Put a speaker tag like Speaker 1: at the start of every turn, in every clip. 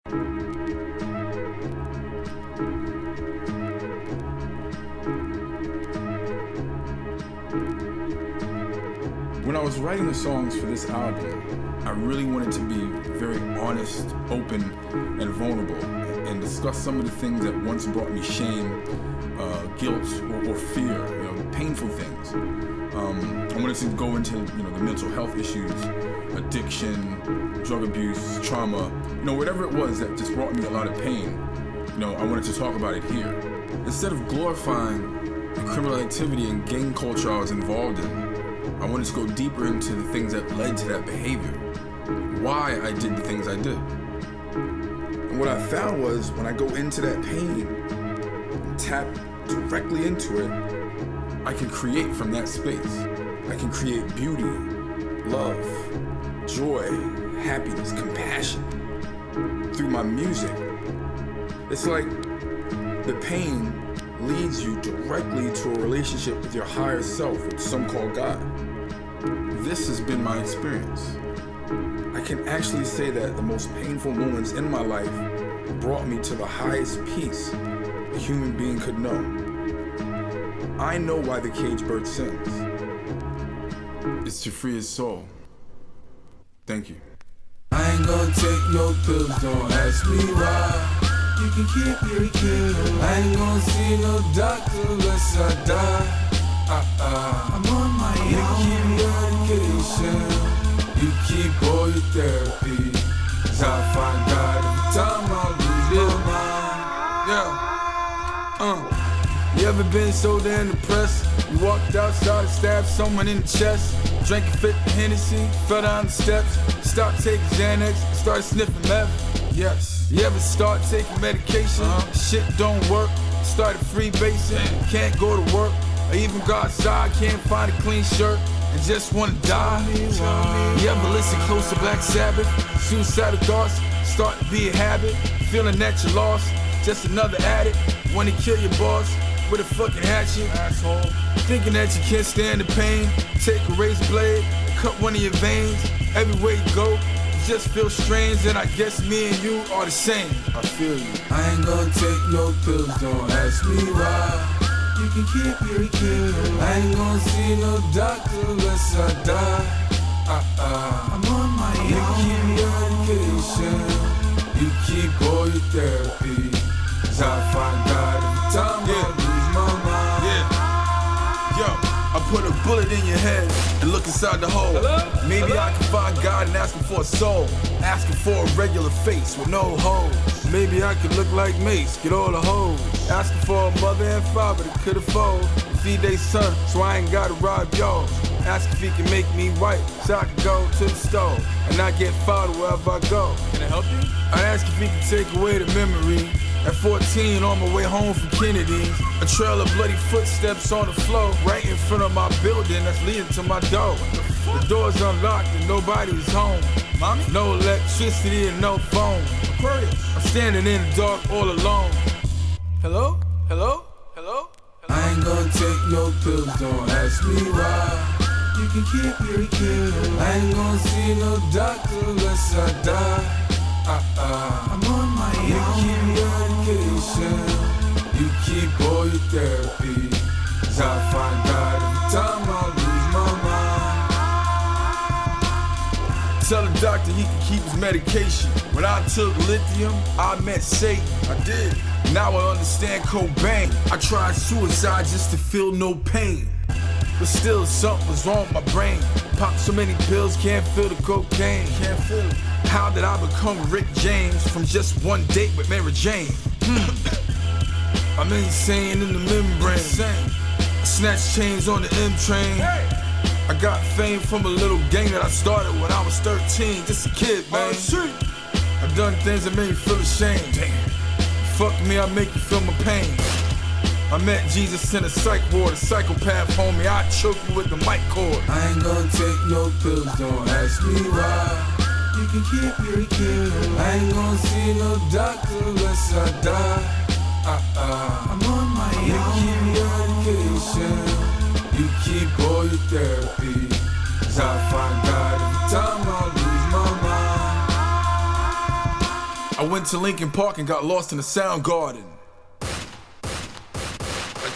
Speaker 1: When I was writing the songs for this album, I really wanted to be very honest, open, and vulnerable, and discuss some of the things that once brought me shame, guilt, or fear, painful things. I wanted to go into, the mental health issues, addiction, drug abuse, trauma, whatever it was that just brought me a lot of pain. I wanted to talk about it here. Instead of glorifying the criminal activity and gang culture I was involved in, I wanted to go deeper into the things that led to that behavior, why I did the things I did. And what I found was when I go into that pain and tap directly into it, I can create from that space. I can create beauty, love, joy, happiness, compassion through my music. It's like the pain leads you directly to a relationship with your higher self, which some call God. This has been my experience. I can actually say that the most painful moments in my life brought me to the highest peace a human being could know. I know why the cage bird sings. It's to free his soul. Thank you.
Speaker 2: I ain't gonna take no pills, don't ask me why. You can keep your kill. I ain't gonna see no doctor unless I die. I'm on my own. You keep your medication. You keep all your therapy. 'Cause I find God every time I lose my mind. You ever been so damn depressed? You walked outside and stabbed someone in the chest. Drank a fifth of Hennessy, fell down the steps. Stopped taking Xanax, started sniffing meth. Yes. You ever start taking medication? Shit don't work. Started freebasing, can't go to work. I even go outside, can't find a clean shirt and just wanna die. You ever listen close to Black Sabbath? Suicidal thoughts start to be a habit. Feeling that you're lost, just another addict. Wanna kill your boss with a fucking hatchet, asshole. Thinking that you can't stand the pain. Take a razor blade, cut one of your veins. Everywhere you go, you just feel strange. And I guess me and you are the same. I feel you. I ain't gonna take no pills, don't ask me why. You can keep your kill. I ain't gonna see no doctor unless I die. I'm on my own. You keep your medication. You keep all your therapy. 'Cause I find God every time I lose my mind. Yo, I put a bullet in your head and look inside the hole. Maybe I can find God and ask him for a soul. Asking for a regular face with no holes. Maybe I could look like Mace, get all the hoes. Asking for a mother and father that could afford to feed their son, so I ain't gotta rob y'all. Ask if he can make me white, so I can go to the store and not get followed wherever I go. Can I help you? I ask if he can take away the memory. At 14, on my way home from Kennedy's, a trail of bloody footsteps on the floor, right in front of my building that's leading to my door. The door's unlocked and nobody's home. Mommy? No electricity and no phone. Aquarius. I'm standing in the dark all alone. Hello? Hello? Hello? Hello? I ain't gonna take no pills, don't ask me why. You can keep your kill. I ain't gonna see no doctor unless I die. I'm on my own. You keep your medication. You keep all your therapy. 'Cause I find God every time I lose my mind. Tell the doctor he can keep his medication. When I took lithium, I met Satan. I did. Now I understand Cobain. I tried suicide just to feel no pain. But still something was wrong with my brain. Popped so many pills, can't feel the cocaine. Can't feel it. How did I become Rick James from just one date with Mary Jane? I'm insane in the membrane. I snatched chains on the M train. I got fame from a little gang that I started when I was 13. Just a kid, man. I've done things that made me feel ashamed. Damn. Fuck me, I make you feel my pain. I met Jesus in a psych ward, a psychopath, homie. I choke you with the mic cord. I ain't gonna take no pills, don't ask me why. You can keep your kill. I ain't gonna see no doctor unless I die. I'm on my own. You keep your medication. You keep all your therapy. 'Cause I find God every time I lose my mind. I went went to Lincoln Park and got lost in the Sound Garden. I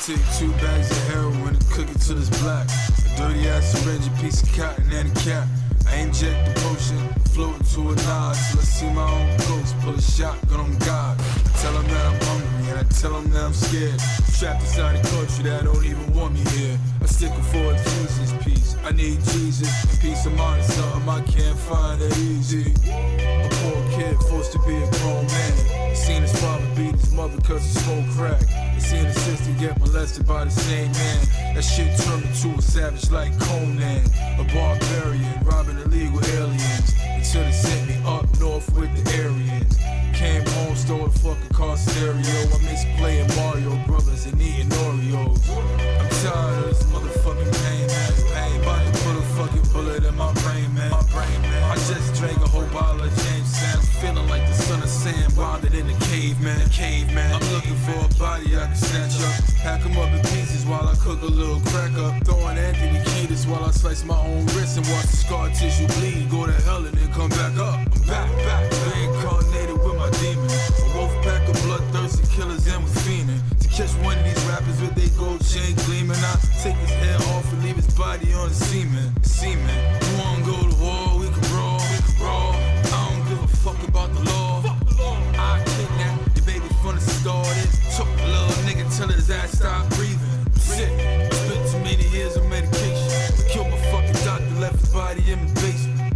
Speaker 2: take 2 bags of heroin and cook it till it's black. A dirty ass syringe, a piece of cotton and a cap. I inject the potion, floating to a nod till I see my own ghost. Pull a shotgun on God. I tell them that I'm hungry and I tell them that I'm scared. Trapped inside a country that don't even want me here. I stick it for a Jesus piece. I need Jesus and peace of mind is something I can't find that easy. A poor kid forced to be a grown man. Seen his father beat his mother cause he smoked crack. Seen his sister get molested by the same man. That shit turned me to a savage like Conan. A barbarian robbing illegal aliens. Until they sent me up north with the Aryans. Came home, stole a fucking car stereo. I miss playing Mario Brothers and eating Oreos. I'm tired of this motherfucking pain, man. Pain, about to put a fucking bullet in my brain, man. I just drank a whole bottle of Jameson. I'm feeling like the son of Sam, grounded in the caveman. I'm looking for a body I can snatch up. Hack him up in pieces while I cook a little crack up. Throwing Anthony Kiedis while I slice my own wrist and watch the scar tissue bleed. Go to hell and then come back up. I'm back, reincarnated with my demons. A wolf pack of bloodthirsty killers and with fiending. To catch one of these rappers with their gold chain gleaming, I take his head off and leave his body on the semen. You wanna go to war, we can brawl. I don't give a fuck about the law. I kidnapped your baby from the start. It took a little nigga till his ass stopped breathing. I'm sick, spent too many years of medication. Killed my fucking doctor, left his body in the basement.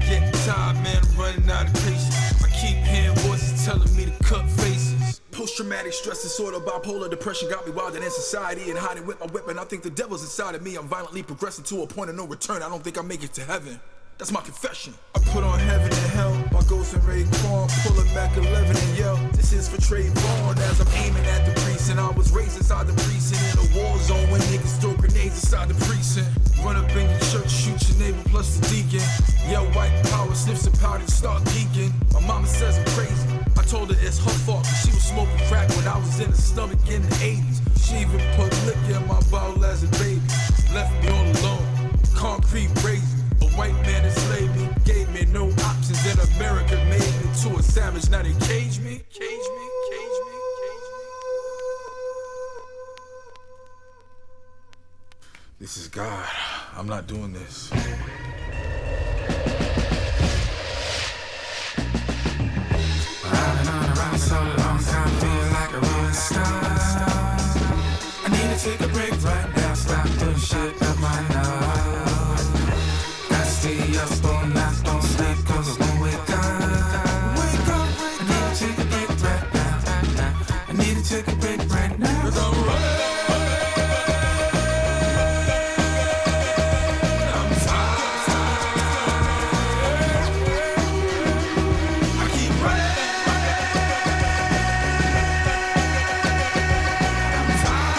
Speaker 2: Getting tired, man, I'm running out of patience. I keep hearing voices telling me to cut faces.
Speaker 1: Post-traumatic stress disorder, bipolar depression got me wildin' in society and hiding with my weapon. I think the devil's inside of me. I'm violently progressing to a point of no return. I don't think I'll make it to heaven. That's my confession.
Speaker 2: I put on heaven and hell, my ghost and Ray Kwan, pull a Mac 11 and yell, this is for Trayvon. As I'm aiming at the precinct, I was raised inside the precinct in a war zone when niggas throw grenades inside the precinct. Run up in your church, shoot your neighbor plus the deacon. Yell white power, sniff some powder and start geeking. My mama says I'm crazy. I told her it's her fault, cause she was smoking crack when I was in the stomach in the 80s. She even put liquor in my bottle as a baby. Left me all alone, concrete brazen. A white man enslaved me, gave me no options, and America made me to a savage. Now they cage me.
Speaker 1: This is God. I'm not doing this.
Speaker 3: Riding on a ride so long, I feel like a rolling star. I need to take a break right now, stop putting shit up my nose. Stay up all night, don't sleep, cause I won't wake up. I need to take a break right now. I need to take a break right now. Cause I'm running. I'm tired. I keep running. I'm tired.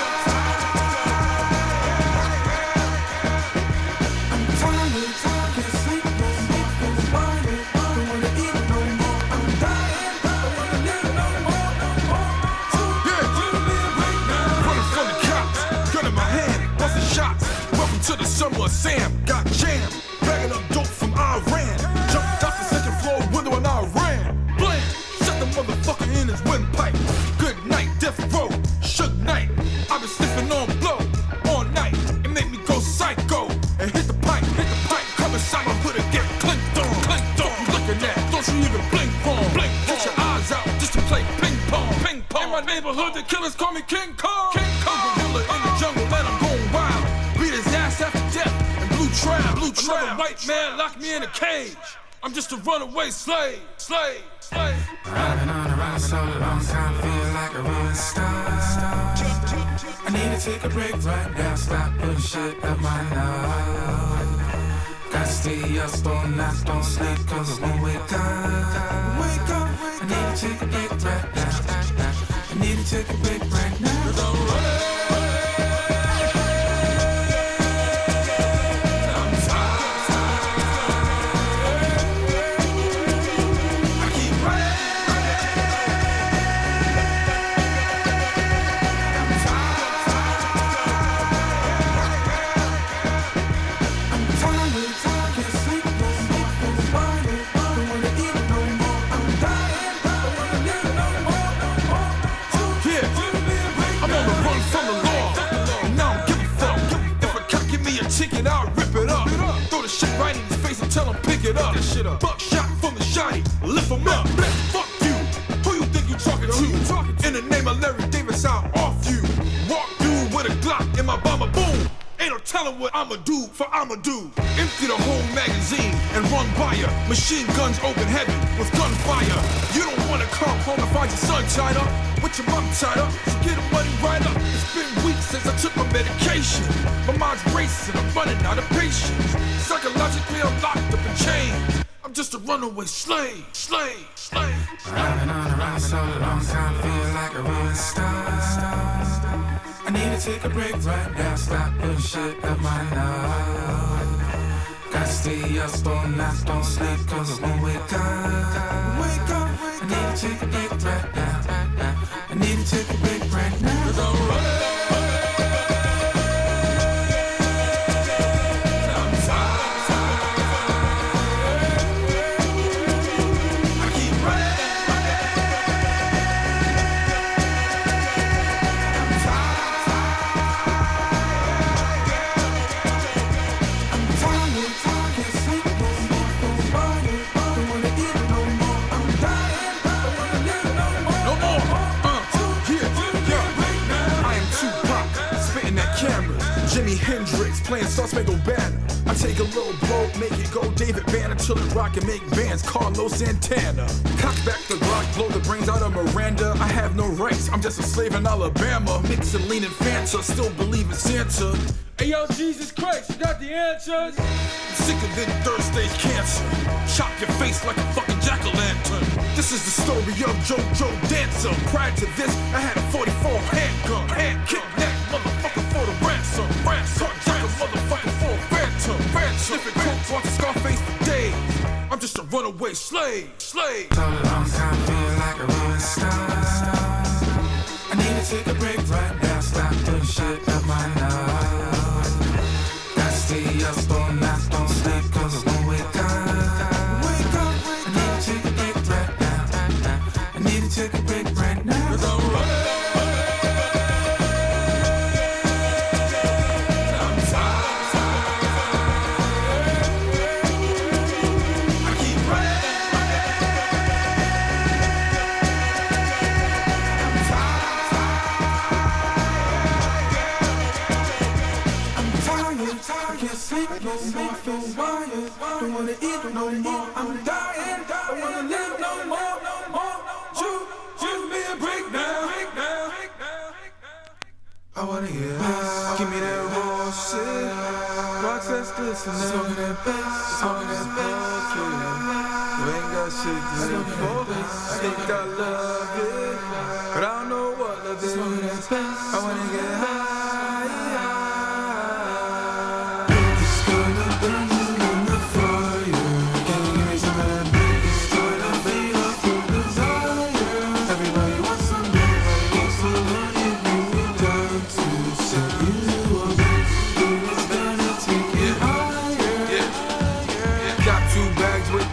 Speaker 3: Can't sleep no more, feel wired. Don't wanna eat no more, I'm dying. Don't wanna live no more. So give me a break now.
Speaker 2: Running from the cops, gun in my hand, busting shots. Welcome to the summer of Sam, got jammed. Bagging up dope from Iran. Jumped out the second floor window and I ran. Blam, shot the motherfucker in his windpipe. Good night, death row, Suge Knight. I've been sniffing on blow all night. It made me go psycho and hit the pipe. Come inside my hood and get clinked on. You looking at, don't you even blink wrong. Get your eyes out just to play ping pong. In my neighborhood, the killers call me King Kong. Gorilla in the jungle, let him go wild. Beat his ass after death and blue trap. Another white man locked me in a cage. I'm just a runaway slave.
Speaker 3: Riding on a ride so long, I feel like a rolling star. I need to take a break right now, stop putting shit up my nose. Gotta stay up all night, don't sleep, cause I won't wake up. I need to take a break right now. I need to take a break right now. Cause I'm running. Can't sleep no more, feel wired. Don't wanna eat no more, I'm dying. Don't wanna
Speaker 2: up. Buckshot from the shotty, lift 'em up. Fuck you, who you think you talking to? In the name of Larry Davis, I'll off you. Walk through with a Glock in my bomber, boom. Ain't no telling what I'ma do, for I'ma do. Empty the whole magazine and run by ya. Machine guns open heavy with gunfire. You don't wanna come home and find your son tied up with your mom tied up. So get the money right up. It's been weeks since I took my medication. My mind's racing, I'm running out of patience. Psychologically, I'm locked up in chains. I'm just a runaway slave.
Speaker 3: I've been on the run so long, time feel like a rolling star. I need to take a break right now, stop putting shit up my nose. Gotta stay up all night, don't sleep, cause I won't wake up. I need to take a break right now. I need to take a break right now. Cause I'm running.
Speaker 2: Jimi Hendrix playing Star Spangled Banner. I take a little boat, make it go David Banner, chill and rock and make bands, Carlos Santana. Cock back the Glock, blow the brains out of Miranda. I have no rights, I'm just a slave in Alabama. Mixing lean and Fanta, still believe in Santa.
Speaker 4: Hey yo, Jesus Christ, you got the answers?
Speaker 2: I'm sicker than third stage cancer. Chop your face like a fucking jack-o'-lantern. This is the story of JoJo Dancer. Prior to this, I had a 44 handgun. Hand kick that motherfucker for the ransom. Jack a motherfucker for a phantom. Sniffing coke, watching Scarface for days. I'm just a runaway slave.
Speaker 3: So long time feel like a rolling star. I need to take a break right now, stop putting shit up my nose. Gotta stay up all night, don't sleep, cause I won't wake up. I need to take a break right now. I need to take a break right now. Cause I'm running. No more, feel wired. Don't wanna eat no more. I'm dying. I wanna live no more. Give me a break now. I wanna hear bass. Give me that raw shit. Rocks that's glistening. Smoking that bass. Smoking that bucket. You ain't got shit to live for. I think I love it, but I don't know what love is. Smoking that bass. I wanna get high.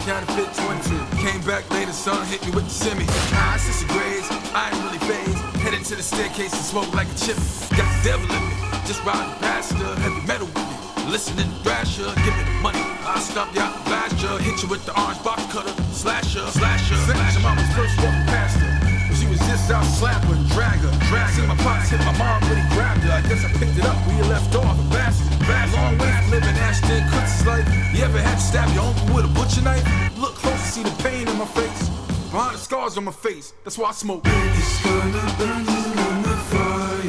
Speaker 2: Counterfeit 22. Came back later, son, hit me with the semi. Nah, it's just a graze, I ain't really phased. Headed to the staircase and smoke like a chip. Got the devil in me, just riding past her. Heavy metal with me, listening to Thrasher. Give me the money, I'll stop you out and blast you. Hit you with the orange box cutter, slasher. Your mama's first walking past her. She was just out slapping, drag her. See my pops hit my mom when he grabbed her. I guess I picked it up where you left off, a bastard. Long way from living Ashton Kutcher's life. You ever had to stab your uncle with a butcher knife? Look close to see the pain in my face. Behind the scars on my face, that's why I smoke.
Speaker 3: It's gonna burn you in the fire.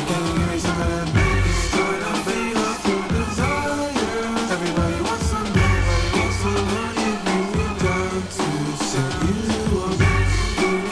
Speaker 3: Can you give me some of that? It's gonna fade off your desire. Everybody wants some, everybody wants to learn you. Bring you down to set you up.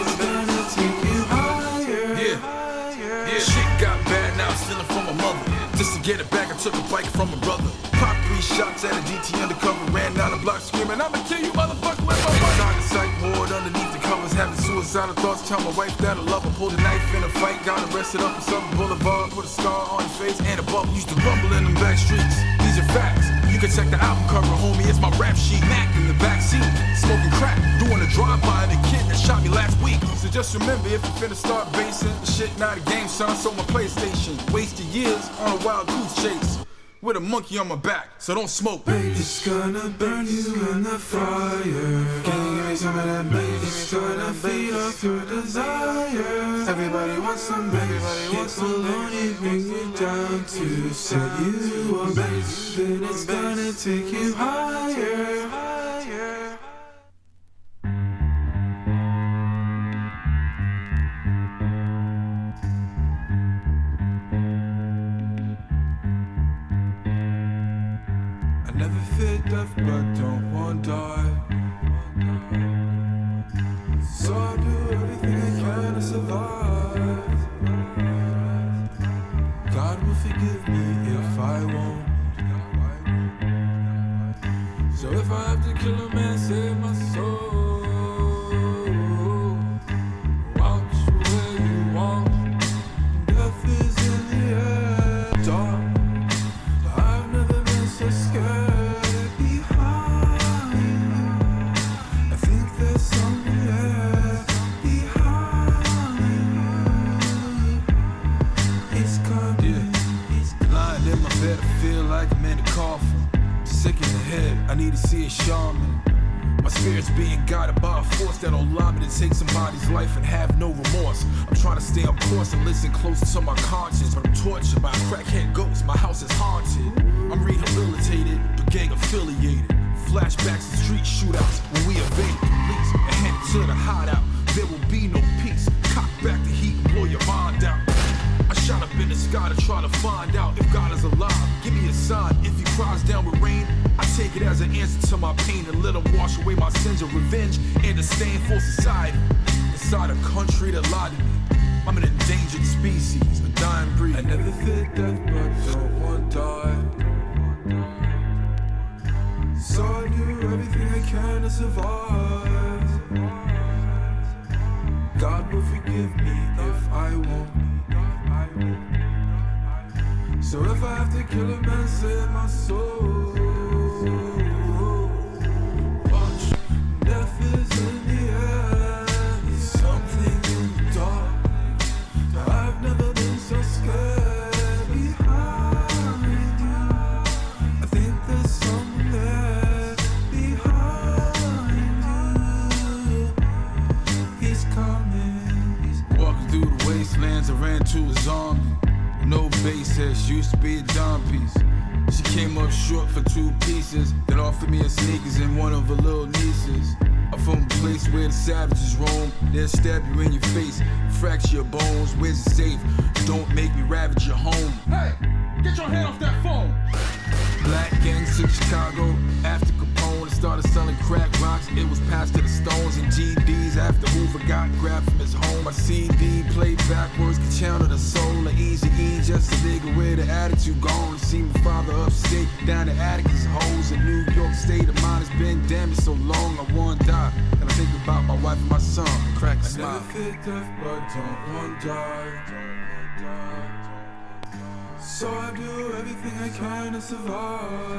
Speaker 3: It's gonna take you higher.
Speaker 2: Yeah. Shit got bad, now I'm stealing from my mother. Just to get it back, I took a bike from my brother. Popped 3 shots at a GT undercover, ran down the block screaming, I'ma kill you, motherfucker, with my bike. Inside the psych ward, underneath the covers, having suicidal thoughts. Tell my wife that I love her, pulled a knife in a fight, got arrested up in Southern Boulevard, put a scar on his face and a bubble. Used to rumble in them back streets. These are facts. You can check the album cover, homie, it's my rap sheet. Mac in the back seat, smoking crack, doing a drive-by of the kid that shot me last week. So just remember, if you finna start basing, the shit not a game, son. I sold my PlayStation, wasted years on a wild goose chase.
Speaker 1: with a monkey on my back, so don't smoke.
Speaker 3: It's gonna burn you in the fire. Can you give me some of that bass? It's gonna feed off your desire. Everybody wants some bass. Get baloney, bring you down to set you on bass. Then it's gonna take you higher. I never fear death, but don't want to die. So I'll do everything I can to survive. God will forgive me if I won't. So if I have to kill a man, save my soul. Watch where you walk. Death is in the air. Dark. I've never been so scared behind. I think there's something there behind. He's coming.
Speaker 2: He's lying in my bed, I feel like I'm in a coffin. Sick in the head, I need to see a shaman. My spirit's being guided by a force that'll allow me to take somebody's life and have no remorse. I'm trying to stay on course and listen close to my conscience, but I'm tortured by a crackhead ghost. My house is haunted. I'm rehabilitated, but gang affiliated. Flashbacks and street shootouts when we evaded police and headed to the hideout. There will be no peace. Cock back the heat and blow your mind out. I shot up in the sky to try to find out if God is alive. Give me a sign if he cries down with rain. I take it as an answer to my pain and let him wash away my sins of revenge and disdain for society. Inside a country that lied to me, I'm an endangered species, a dying breed.
Speaker 3: I never fear death, but don't want to die. So I do everything I can to survive. God will forgive me if I won't. So if I have to kill a man, save my soul. Watch, death is in the air. There's something in the dark. I've never been so scared behind you. I think there's someone there behind you. He's coming.
Speaker 2: Walking through the wastelands, I ran to a zombie. No basis, used to be a dime piece. She came up short for 2 pieces, then offered me a sneakers and one of her little nieces. I'm from a place where the savages roam. They'll stab you in your face, fracture your bones. Where's it safe? Don't make me ravage your home.
Speaker 4: Hey, get your hand off that phone.
Speaker 2: Black gangs took Chicago after Capone started selling crack rocks. It was passed to the Stones and GDs after Hoover got grabbed from his home. My CD played backwards, could channel the soul of Easy E, just a nigga with an attitude gone. See my father upstate, down the Atticus holes in New York State. Of mine has been damaged so long, I wanna die. And I think about my wife and my son, crack a
Speaker 3: I
Speaker 2: smile.
Speaker 3: never fear death, but don't want to die. So I do everything I can to survive.